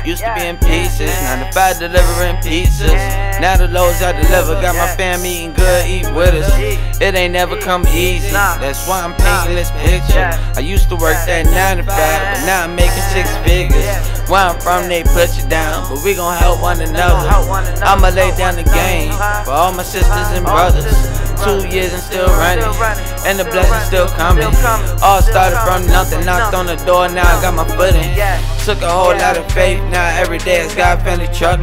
Used to be in pieces, 9 to 5 delivering pizzas. Now the loads I deliver, got my fam eating good, eat with us. It ain't never come easy, that's why I'm painting this picture. I used to work that 9 to 5, but now I'm making 6 figures. Where I'm from, they put you down, but we gon' help one another. I'ma lay down the game for all my sisters and brothers. 2 years and still running, and the blessings still coming. All started from nothing, knocked on the door, now I got my footing. Took a whole lot of faith, now every day it's God family trucking.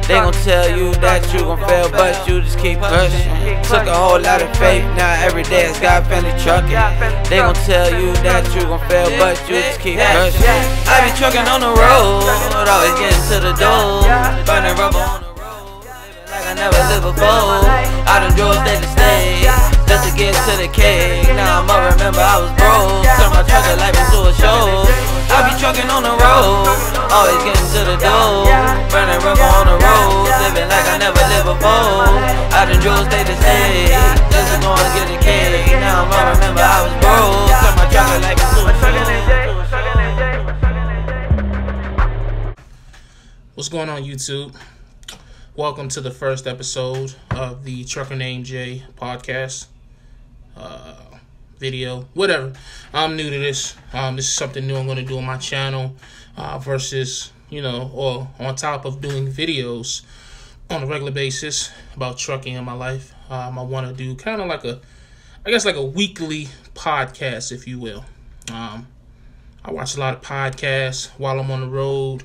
They gon' tell you that you gon' fail, but you just keep pushing. Took a whole lot of faith, now every day it's God family trucking. They gon' tell you that you gon' fail, but you just keep pushing. I be trucking on the road, always getting to the door, burning rubber on the road, living like I never lived before. I done drove state to state, just to get to the cake. Now I'ma remember I was broke, turn my trucker life into a show. I be trucking on the road, always getting to the door, burning rubber on the road, living like I never lived before. I done drove state to state, just to go and get the cake. Now I'ma remember I was broke, turn my trucker life into a show. What's going on, YouTube? Welcome to the first episode of the ATruckerNamedJay podcast, video, whatever. I'm new to this. This is something new I'm going to do on my channel versus, or on top of doing videos on a regular basis about trucking in my life. I want to do kind of like a weekly podcast, if you will. I watch a lot of podcasts while I'm on the road.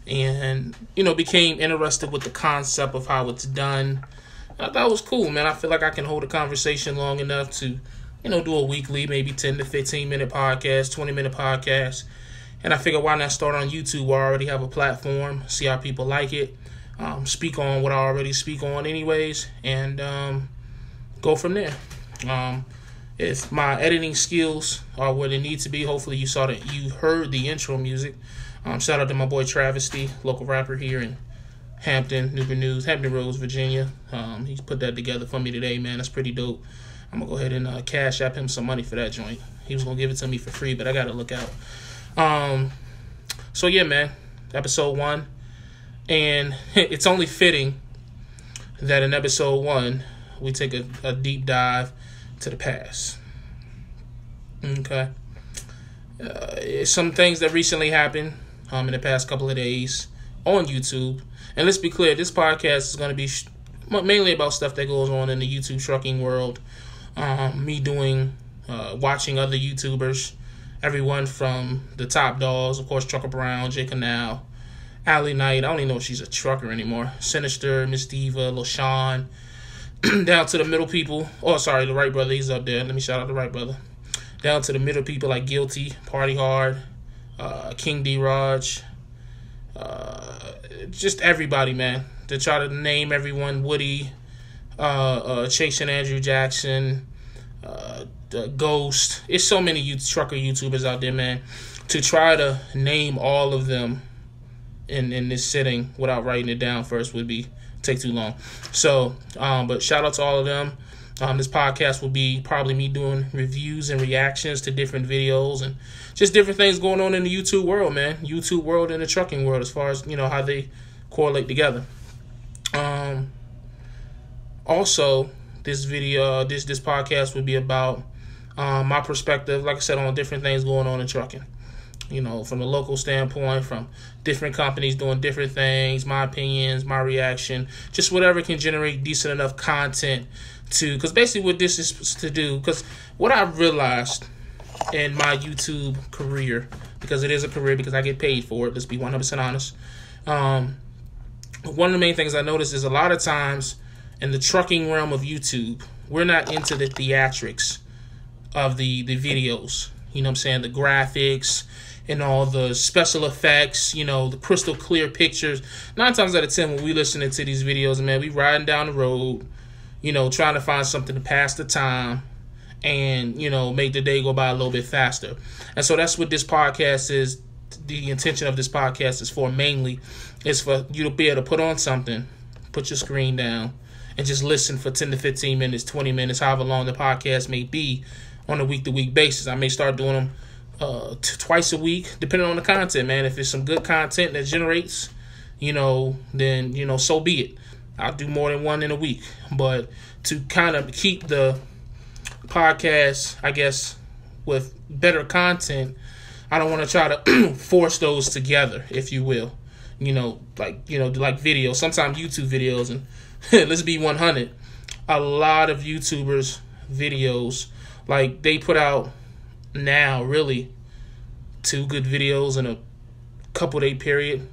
And, became interested with the concept of how it's done. I thought it was cool, man. I feel like I can hold a conversation long enough to, do a weekly, maybe 10 to 15 minute podcast, 20-minute podcast. And I figured, why not start on YouTube where I already have a platform, see how people like it, speak on what I already speak on anyways, and go from there. If my editing skills are where they need to be, hopefully you heard the intro music. Shout out to my boy Travesty, local rapper here in Hampton Roads, Virginia. He's put that together for me today, man. That's pretty dope. I'm going to go ahead and cash app him some money for that joint. He was going to give it to me for free, but I got to look out. So, yeah, man, episode 1. And it's only fitting that in episode 1, we take a deep dive to the past. Okay. Some things that recently happened in the past couple of days on YouTube. And let's be clear, this podcast is going to be mainly about stuff that goes on in the YouTube trucking world. Me watching other YouTubers, everyone from the top dogs, of course, Trucker Brown, J Canal, Allie Knight, I don't even know if she's a trucker anymore, Sinister, Miss Diva, Lil Sean, down to the middle people. Oh, sorry, the right brother, he's up there. Let me shout out the right brother. Down to the middle people like Guilty, Parteehard, King D. Raj, just everybody, man. To try to name everyone, Woody, Chase and Andrew Jackson, Ghost. It's so many trucker YouTubers out there, man. To try to name all of them in this sitting without writing it down first would take too long. So, but shout out to all of them. This podcast will be probably me doing reviews and reactions to different videos and just different things going on in the YouTube world, man. YouTube world and the trucking world as far as, how they correlate together. Also, this podcast would be about my perspective, like I said, on different things going on in trucking. From a local standpoint, from different companies doing different things, my opinions, my reaction, just whatever can generate decent enough content because basically what this is to do, because what I've realized in my YouTube career, because it is a career, because I get paid for it, let's be 100% honest, one of the main things I noticed is a lot of times in the trucking realm of YouTube, we're not into the theatrics of the videos, the graphics and all the special effects, the crystal clear pictures. 9 times out of 10 when we listening to these videos, man, we riding down the road, trying to find something to pass the time and, make the day go by a little bit faster. And so that's what this podcast is. The intention of this podcast is for mainly is for you to be able to put on something, put your screen down, and just listen for 10 to 15 minutes, 20 minutes, however long the podcast may be on a week-to-week basis. I may start doing them twice a week, depending on the content, man. If it's some good content that generates, then, so be it. I'll do more than one in a week. But to kind of keep the podcast, I guess, with better content, I don't want to try to force those together, if you will. Like videos, sometimes YouTube videos, and let's be 100. A lot of YouTubers' videos, like, they put out now really 2 good videos in a couple day period.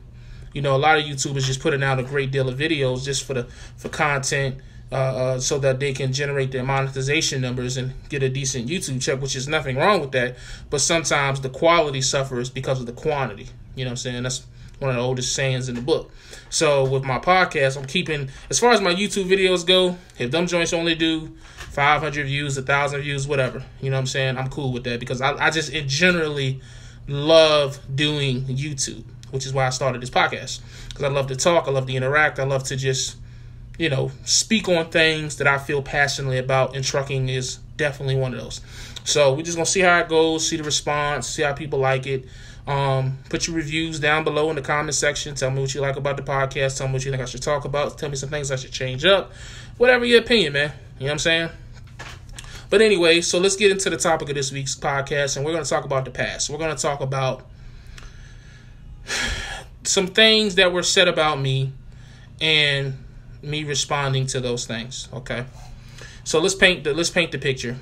A lot of YouTubers just putting out a great deal of videos just for content, so that they can generate their monetization numbers and get a decent YouTube check, which is nothing wrong with that. But sometimes the quality suffers because of the quantity. You know what I'm saying? That's one of the oldest sayings in the book. So with my podcast, I'm keeping, as far as my YouTube videos go, if them joints only do 500 views, 1,000 views, whatever, you know what I'm saying, I'm cool with that, because I just generally love doing YouTube, which is why I started this podcast, because I love to talk, I love to interact, I love to just, speak on things that I feel passionately about, and trucking is definitely one of those. So we're just going to see how it goes, see the response, see how people like it. Put your reviews down below in the comment section. Tell me what you like about the podcast. Tell me what you think I should talk about. Tell me some things I should change up. Whatever your opinion, man. You know what I'm saying? But anyway, so let's get into the topic of this week's podcast, and we're going to talk about the past. We're going to talk about some things that were said about me and me responding to those things. Okay, so let's paint the picture.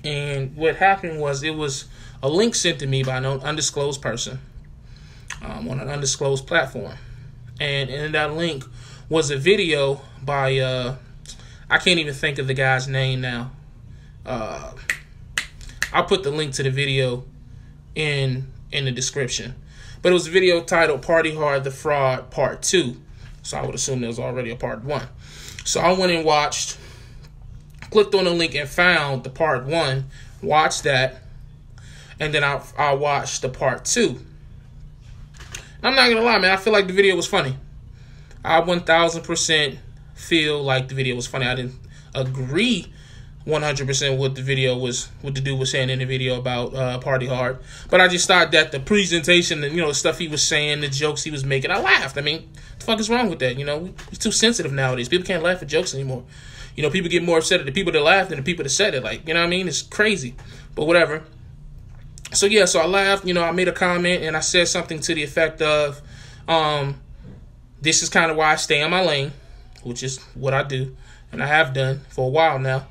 And what happened was, it was a link sent to me by an undisclosed person on an undisclosed platform, and in that link was a video by I can't even think of the guy's name now. I'll put the link to the video in the description. But it was a video titled Parteehard Da Trucker Part 2. So I would assume there was already a Part 1. So I went and clicked on the link and found the Part 1, watched that, and then I watched the Part 2. I'm not going to lie, man, I feel like the video was funny. I 1,000% feel like the video was funny. I didn't agree 100% what the dude was saying in the video about Parteehard, but I just thought that the presentation and the stuff he was saying, the jokes he was making, I laughed. I mean, what the fuck is wrong with that? We're too sensitive nowadays. People can't laugh at jokes anymore. People get more upset at the people that laughed than the people that said it. Like, you know what I mean? It's crazy, but whatever. So yeah, so I laughed. I made a comment and I said something to the effect of, "This is kind of why I stay in my lane," which is what I do, and I have done for a while now.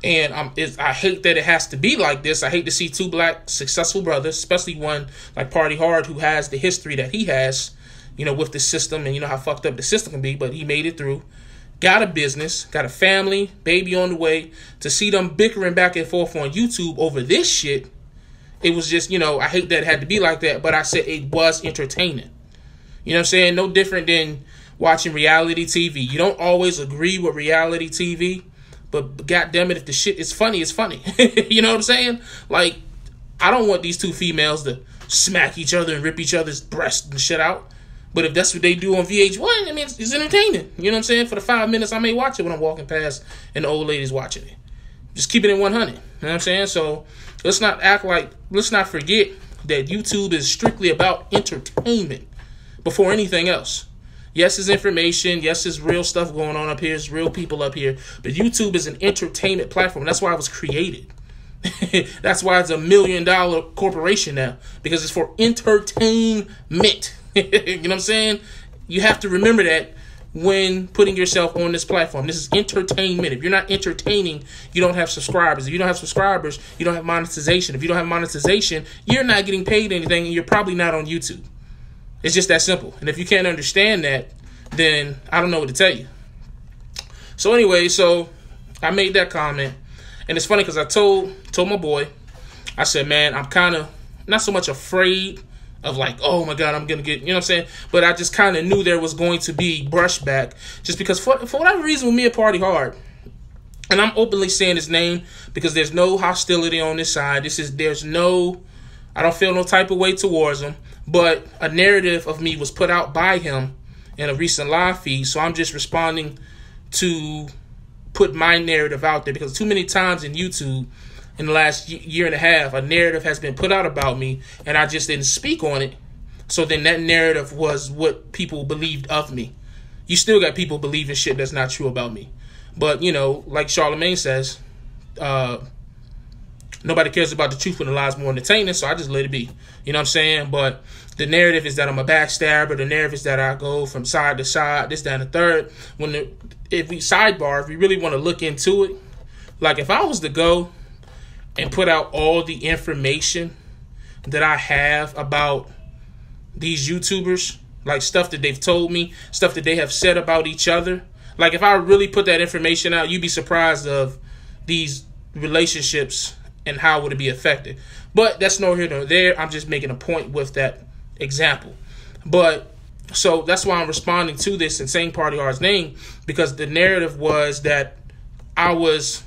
And I hate that it has to be like this. I hate to see 2 black successful brothers, especially one like Parteehard, who has the history that he has, with the system, and how fucked up the system can be, but he made it through, got a business, got a family, baby on the way. To see them bickering back and forth on YouTube over this shit, it was just, I hate that it had to be like that, but I said it was entertaining. You know what I'm saying? No different than watching reality TV. You don't always agree with reality TV, but goddamn it, if the shit is funny, it's funny. You know what I'm saying? Like, I don't want these 2 females to smack each other and rip each other's breasts and shit out. But if that's what they do on VH1, I mean, it's entertaining. You know what I'm saying? For the 5 minutes I may watch it when I'm walking past and the old lady's watching it. Just keep it in 100. You know what I'm saying? So let's not forget that YouTube is strictly about entertainment before anything else. Yes, it's information. Yes, there's real stuff going on up here. There's real people up here. But YouTube is an entertainment platform. That's why it was created. That's why it's $1 million corporation now. Because it's for entertainment. You know what I'm saying? You have to remember that when putting yourself on this platform. This is entertainment. If you're not entertaining, you don't have subscribers. If you don't have subscribers, you don't have monetization. If you don't have monetization, you're not getting paid anything, and you're probably not on YouTube. It's just that simple. And if you can't understand that, then I don't know what to tell you. So anyway, so I made that comment. And it's funny because I told my boy, I said, man, I'm kind of not so much afraid of like, oh my God, I'm going to get, you know what I'm saying? But I just kind of knew there was going to be brushback, just because for whatever reason with me and Parteehard, and I'm openly saying his name because there's no hostility on this side. I don't feel no type of way towards him. But a narrative of me was put out by him in a recent live feed, so I'm just responding to put my narrative out there, because too many times in YouTube, in the last year and a half, a narrative has been put out about me, and I just didn't speak on it. So then that narrative was what people believed of me. You still got people believing shit that's not true about me. But, you know, like Charlemagne says, nobody cares about the truth when the lie's more entertaining, so I just let it be. You know what I'm saying? But the narrative is that I'm a backstabber. The narrative is that I go from side to side, this, that, and the third. If we really want to look into it, like if I was to go and put out all the information that I have about these YouTubers, like stuff that they've told me, stuff that they have said about each other, like if I really put that information out, you'd be surprised of these relationships and how would it be affected. But that's no here nor there. I'm just making a point with that example. But so that's why I'm responding to this and saying Parteehard's name, because the narrative was that I was,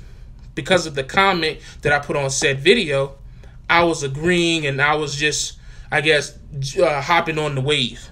because of the comment that I put on said video, I was agreeing and I was just, I guess, hopping on the wave.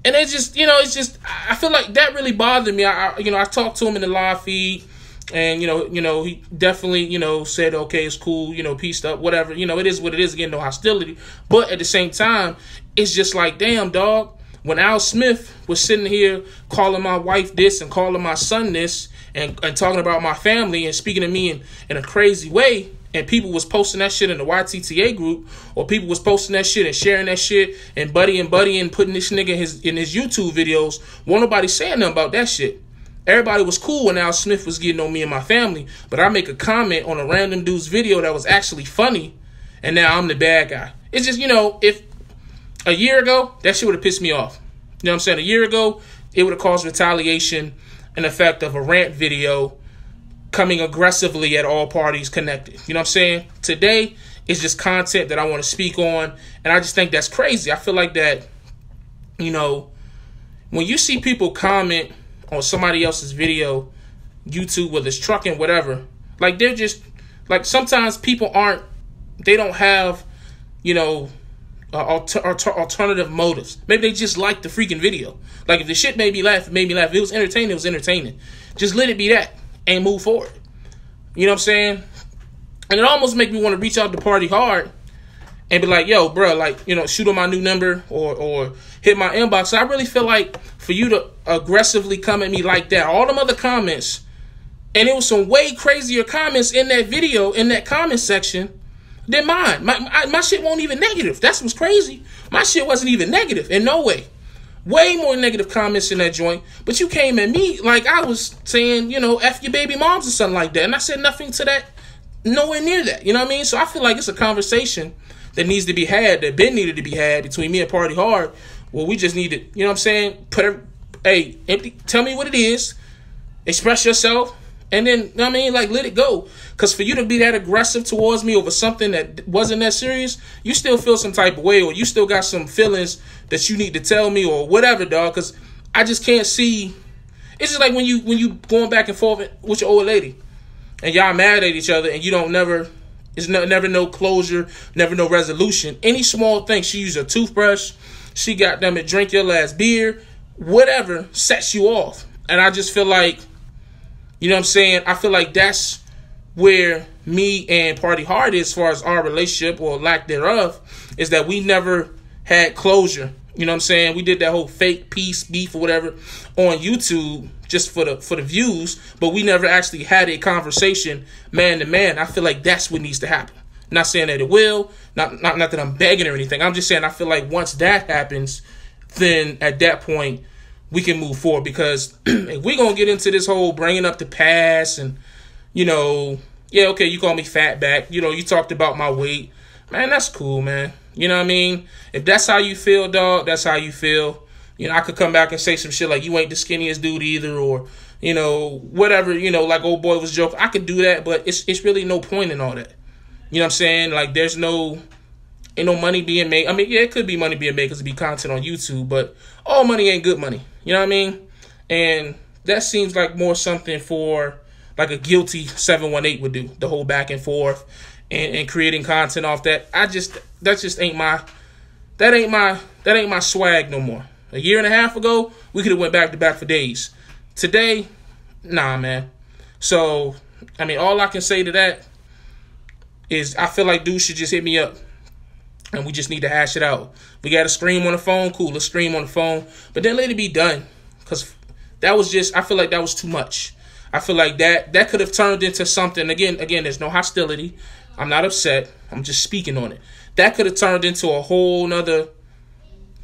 And it's just, you know, it's just, I feel like that really bothered me. I talked to him in the live feed, and, you know, he definitely, you know, said, okay, it's cool, you know, peaced up, whatever. You know, it is what it is. Again, no hostility. But at the same time, it's just like, damn, dog. When Al Smith was sitting here calling my wife this and calling my son this and talking about my family and speaking to me in a crazy way, and people was posting that shit in the YTTA group, or people was posting that shit and sharing that shit and buddy and putting this nigga in his YouTube videos, won't nobody saying nothing about that shit. Everybody was cool when Al Smith was getting on me and my family, but I make a comment on a random dude's video that was actually funny, and now I'm the bad guy. It's just, you know, if a year ago, that shit would have pissed me off. You know what I'm saying? A year ago, it would have caused retaliation in effect of a rant video coming aggressively at all parties connected. You know what I'm saying? Today, it's just content that I want to speak on, and I just think that's crazy. I feel like that, you know, when you see people comment on somebody else's video, YouTube, whether it's trucking, whatever, like they're just, like sometimes people they don't have, you know, alternative motives. Maybe they just like the freaking video. Like if the shit made me laugh, it made me laugh. If it was entertaining, it was entertaining. Just let it be that and move forward. You know what I'm saying? And it almost make me want to reach out to Parteehard and be like, yo, bro, like, you know, shoot on my new number or hit my inbox. So I really feel like for you to aggressively come at me like that, all them other comments, and it was some way crazier comments in that video, in that comment section, than mine. My shit wasn't even negative. That's what's crazy. My shit wasn't even negative in no way. Way more negative comments in that joint. But you came at me like I was saying, you know, F your baby moms or something like that. And I said nothing to that, nowhere near that. You know what I mean? So I feel like it's a conversation that needs to be had, that been needed to be had between me and Parteehard. Well, we just need to, you know what I'm saying? Tell me what it is. Express yourself. And then, you know what I mean? Like, let it go. Because for you to be that aggressive towards me over something that wasn't that serious, you still feel some type of way, or you still got some feelings that you need to tell me or whatever, dog. Because I just can't see. It's just like when you going back and forth with your old lady and y'all mad at each other and you don't never no closure, never no resolution. Any small thing, she use a toothbrush, she got them to drink your last beer, whatever sets you off. And I just feel like, you know what I'm saying? I feel like that's where me and Parteehard is as far as our relationship or lack thereof, is that we never had closure. You know what I'm saying? We did that whole fake peace, beef or whatever on YouTube just for the views, but we never actually had a conversation man to man. I feel like that's what needs to happen. Not saying that it will, not that I'm begging or anything. I'm just saying I feel like once that happens, then at that point we can move forward, because if we're going to get into this whole bringing up the past and, you know, yeah, okay, you call me fat back, you know, you talked about my weight, man, that's cool, man. You know what I mean? If that's how you feel, dog, that's how you feel. You know, I could come back and say some shit like you ain't the skinniest dude either, or, you know, whatever, you know, like old boy was joking. I could do that, but it's really no point in all that. You know what I'm saying? Like ain't no money being made. I mean, yeah, it could be money being made because it be content on YouTube, but all money ain't good money. You know what I mean? And that seems like more something for like a guilty 718 would do, the whole back and forth and creating content off that. That just ain't my swag no more. A year and a half ago, we could have went back to back for days. Today, nah, man. So, I mean, all I can say to that is I feel like dudes should just hit me up and we just need to hash it out. We got to scream on the phone. Cool, let's scream on the phone. But then let it be done. Because that was just, I feel like that was too much. I feel like that could have turned into something. Again, there's no hostility. I'm not upset. I'm just speaking on it. That could have turned into a whole nother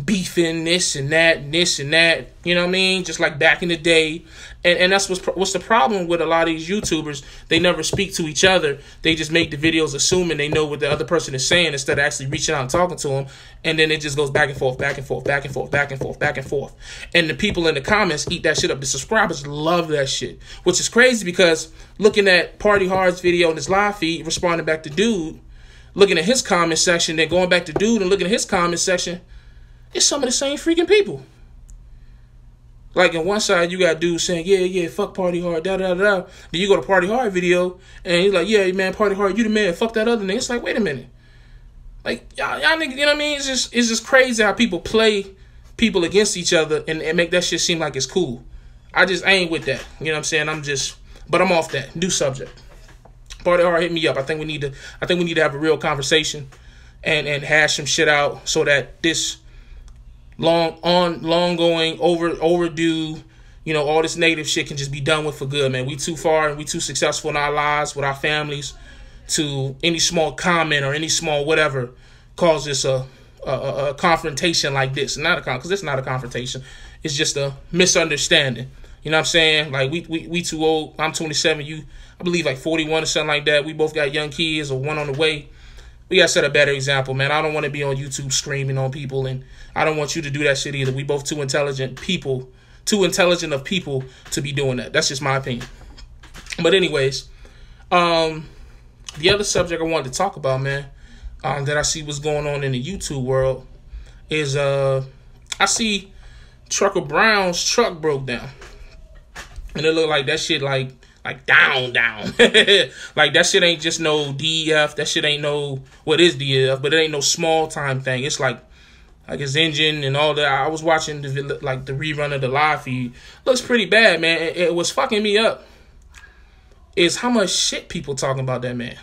beefing, this and that, and this and that. You know what I mean? Just like back in the day. And that's what's the problem with a lot of these YouTubers. They never speak to each other. They just make the videos assuming they know what the other person is saying instead of actually reaching out and talking to them. And then it just goes back and forth, back and forth, back and forth, back and forth, back and forth. And the people in the comments eat that shit up. The subscribers love that shit. Which is crazy because looking at Parteehard's video in his live feed, responding back to dude, looking at his comment section, then going back to dude and looking at his comment section, it's some of the same freaking people. Like, on one side, you got dudes saying, yeah, fuck Parteehard, da-da-da-da. Then you go to Parteehard video, and he's like, yeah, man, Parteehard, you the man, fuck that other nigga. It's like, wait a minute. Like, y'all niggas, you know what I mean? It's just crazy how people play people against each other and make that shit seem like it's cool. I ain't with that. You know what I'm saying? But I'm off that. New subject. Parteehard, hit me up. I think we need to have a real conversation and hash some shit out so that this long going, overdue, you know, all this negative shit can just be done with for good, man. We too far and we too successful in our lives with our families to any small comment or any small whatever cause this a confrontation like this. Because it's not a confrontation. It's just a misunderstanding. You know what I'm saying? Like, we too old. I'm 27. You, I believe, like 41 or something like that. We both got young kids or one on the way. We got to set a better example, man. I don't want to be on YouTube screaming on people, and I don't want you to do that shit either. We both too intelligent of people to be doing that. That's just my opinion. But anyways, the other subject I wanted to talk about, man, that I see what's going on in the YouTube world is I see Trucker Brown's truck broke down. And it looked like that shit like down. Like, that shit ain't just no DEF. That shit ain't no, what is DEF, but it ain't no small time thing. It's like his engine and all that. I was watching the rerun of the live feed. Looks pretty bad, man. It was fucking me up is how much shit people talking about that man.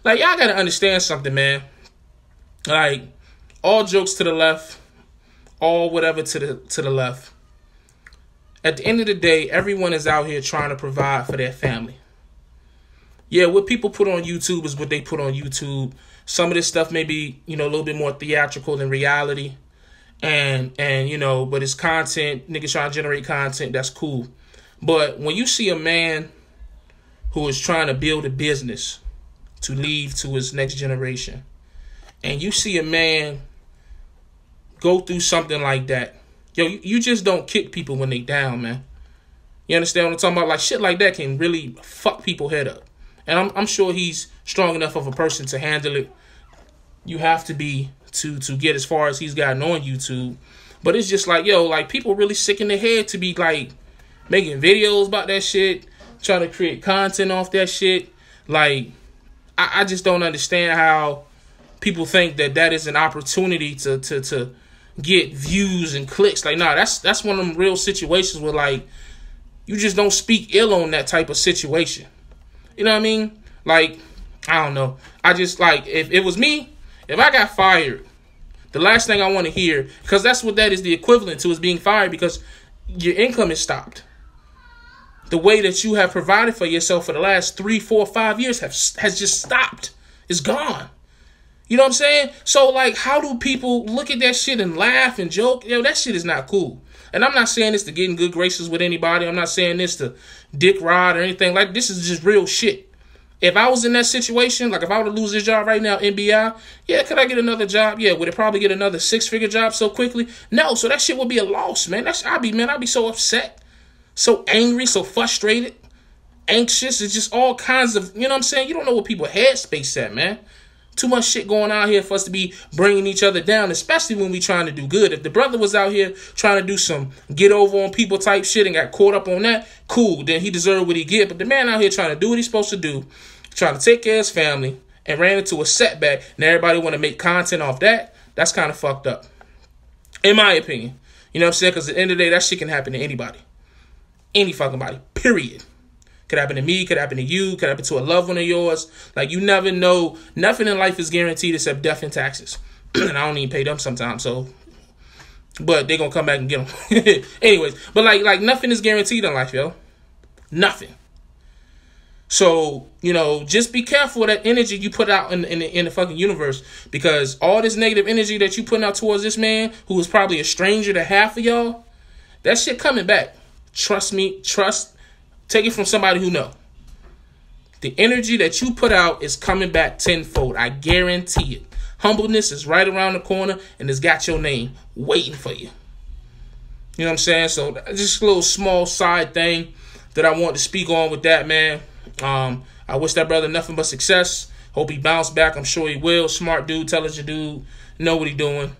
Like, y'all gotta understand something, man. Like, all jokes to the left, all whatever to the left. At the end of the day, everyone is out here trying to provide for their family. Yeah, what people put on YouTube is what they put on YouTube. Some of this stuff may be, you know, a little bit more theatrical than reality. And you know, but it's content. Niggas trying to generate content. That's cool. But when you see a man who is trying to build a business to leave to his next generation, and you see a man go through something like that, yo, you just don't kick people when they down, man. You understand what I'm talking about? Like, shit like that can really fuck people head up. And I'm sure he's strong enough of a person to handle it. You have to be to get as far as he's gotten on YouTube. But it's just like, yo, like, people really sick in their head to be, like, making videos about that shit, trying to create content off that shit. Like, I just don't understand how people think that is an opportunity to get views and clicks. Like, nah, that's one of them real situations where, like, you just don't speak ill on that type of situation. You know what I mean? Like, I don't know. I just, like, if it was me, if I got fired, the last thing I want to hear, because that's what that is the equivalent to, is being fired because your income is stopped. The way that you have provided for yourself for the last 3, 4, 5 years has just stopped. It's gone. You know what I'm saying? So, like, how do people look at that shit and laugh and joke? Yo, that shit is not cool. And I'm not saying this to get in good graces with anybody. I'm not saying this to dick rod or anything. Like, this is just real shit. If I was in that situation, like if I were to lose this job right now, NBI, yeah, could I get another job? Yeah, would it probably get another 6-figure job so quickly? No, so that shit would be a loss, man. I'd be so upset, so angry, so frustrated, anxious. It's just all kinds of, you know what I'm saying? You don't know what people's headspace at, man. Too much shit going on here for us to be bringing each other down, especially when we trying to do good. If the brother was out here trying to do some get over on people type shit and got caught up on that, cool, then he deserved what he get. But the man out here trying to do what he's supposed to do, trying to take care of his family, and ran into a setback, and everybody want to make content off that, that's kind of fucked up. In my opinion. You know what I'm saying? Because at the end of the day, that shit can happen to anybody. Any fucking body. Period. Could happen to me, could happen to you, could happen to a loved one of yours. Like, you never know. Nothing in life is guaranteed except death and taxes. And I don't even pay them sometimes, so. But they're going to come back and get them. Anyways, but like nothing is guaranteed in life, yo. Nothing. So, you know, just be careful of that energy you put out in the fucking universe. Because all this negative energy that you putting out towards this man, who is probably a stranger to half of y'all, that shit coming back. Trust me. Take it from somebody who know. The energy that you put out is coming back tenfold. I guarantee it. Humbleness is right around the corner, and it's got your name waiting for you. You know what I'm saying? So just a little small side thing that I want to speak on with that, man. I wish that brother nothing but success. Hope he bounced back. I'm sure he will. Smart dude, intelligent dude, know what he doing.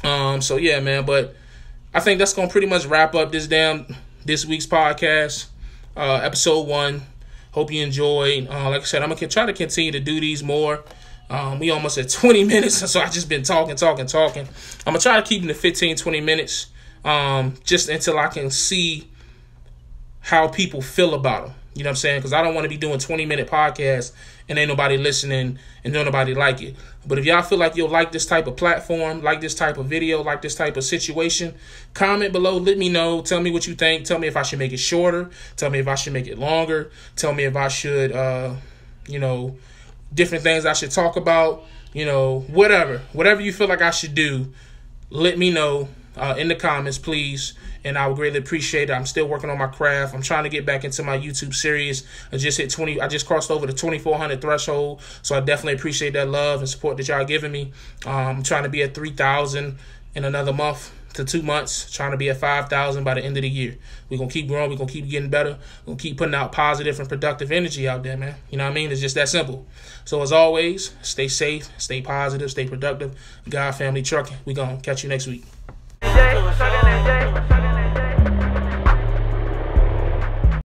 So yeah, man. But I think that's gonna pretty much wrap up this week's podcast. Episode 1. Hope you enjoyed. Like I said, I'm gonna try to continue to do these more. We almost at 20 minutes, so I just been talking. I'm gonna try to keep them to 15-20 minutes, just until I can see how people feel about them. You know what I'm saying? Because I don't want to be doing 20-minute podcasts and ain't nobody listening and don't nobody like it. But if y'all feel like you'll like this type of platform, like this type of video, like this type of situation, comment below. Let me know. Tell me what you think. Tell me if I should make it shorter. Tell me if I should make it longer. Tell me if I should, you know, different things I should talk about. You know, whatever you feel like I should do, let me know in the comments, please. And I would greatly appreciate it. I'm still working on my craft. I'm trying to get back into my YouTube series. I just crossed over the 2,400 threshold. So I definitely appreciate that love and support that y'all giving me. I'm trying to be at 3,000 in another month to 2 months. Trying to be at 5,000 by the end of the year. We're going to keep growing. We're going to keep getting better. We're going to keep putting out positive and productive energy out there, man. You know what I mean? It's just that simple. So as always, stay safe, stay positive, stay productive. God, family, trucking. We're going to catch you next week.